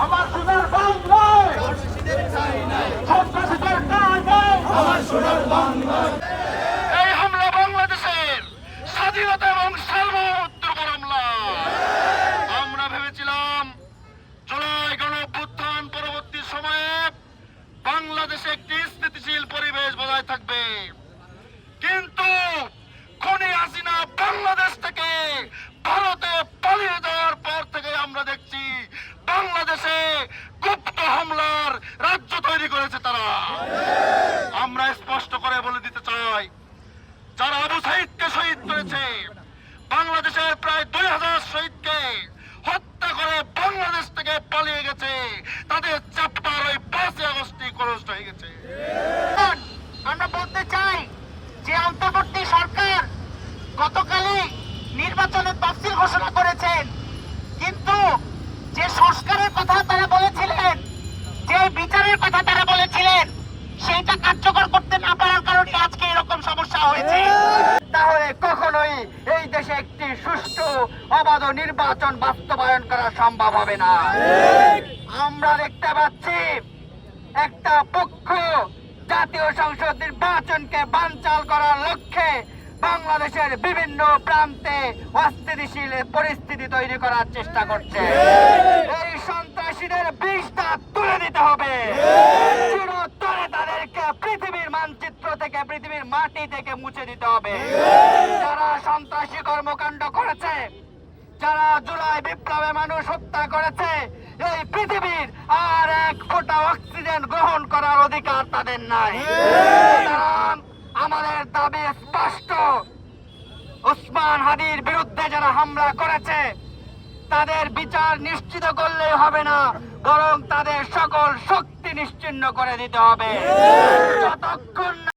আমার সোনার বাংলায় আমার সোনার বাংলায় এই হামলা বাংলাদেশের স্বাধীনতা এবং সার্বভৌমত্বের উপর হামলা। আমরা ভেবেছিলাম জুলাই গণঅভ্যুত্থান পরবর্তী সময়ে বাংলাদেশে একটি স্থিতিশীল পরিবেশ বজায় থাকবে, কিন্তু খুনি হাসিনা বাংলাদেশ থেকে ভারতে পালিয়ে যাওয়ার পর থেকে আমরা দেখছি বাংলাদেশে গুপ্ত হামলার রাজ্য তৈরি করেছে তারা। আমরা স্পষ্ট করে বলে দিতে চাই, যারা আবু সাইদকে শহীদ করেছে, বাংলাদেশের প্রায় 2000 শহীদকে হত্যা করে বাংলাদেশ থেকে পালিয়ে গেছে, তাদের চ্যাপ্টার ওই 5 আগস্টই ক্লোজ হয়ে গেছে। আমরা বলতে চাই যে অন্তর্বর্তী সরকার গতকালই নির্বাচনের তফসিল ঘোষণা করেছেন, কিন্তু যে সংস্কারের কথা তারা বলেছিলেন, যে বিচারের কথা তারা বলেছিলেন, সেইটা কার্যকর করতে না পারার কারণে আজকে এরকম সমস্যা হয়েছে। তাহলে কখনোই এই দেশে একটি সুষ্ঠু অবাধ নির্বাচন বাস্তবায়ন করা সম্ভব হবে না। আমরা দেখতে পাচ্ছি একটা পক্ষ জাতীয় সংসদ নির্বাচনকে বানচাল করার লক্ষ্যে বাংলাদেশের বিভিন্ন প্রান্তে অস্থিতিশীল পরিস্থিতি তৈরি করার চেষ্টা করছে। এই সন্ত্রাসীদের বিষটা তুলে দিতে হবে, চিরতরে তাদেরকে পৃথিবীর মানচিত্র থেকে, পৃথিবীর মাটি থেকে মুছে দিতে হবে। যারা সন্ত্রাসী কর্মকাণ্ড করেছে, যারা জুলাই বিপ্লবে মানুষ হত্যা করেছে, এই পৃথিবীর আর এক ফোঁটা অক্সিজেন গ্রহণ করার অধিকার তাদের নাই। আমাদের দাবি স্পষ্ট, ওসমান হাদির বিরুদ্ধে যারা হামলা করেছে তাদের বিচার নিশ্চিত করলেই হবে না, বরং তাদের সকল শক্তি নিশ্চিহ্ন করে দিতে হবে। যতক্ষণ না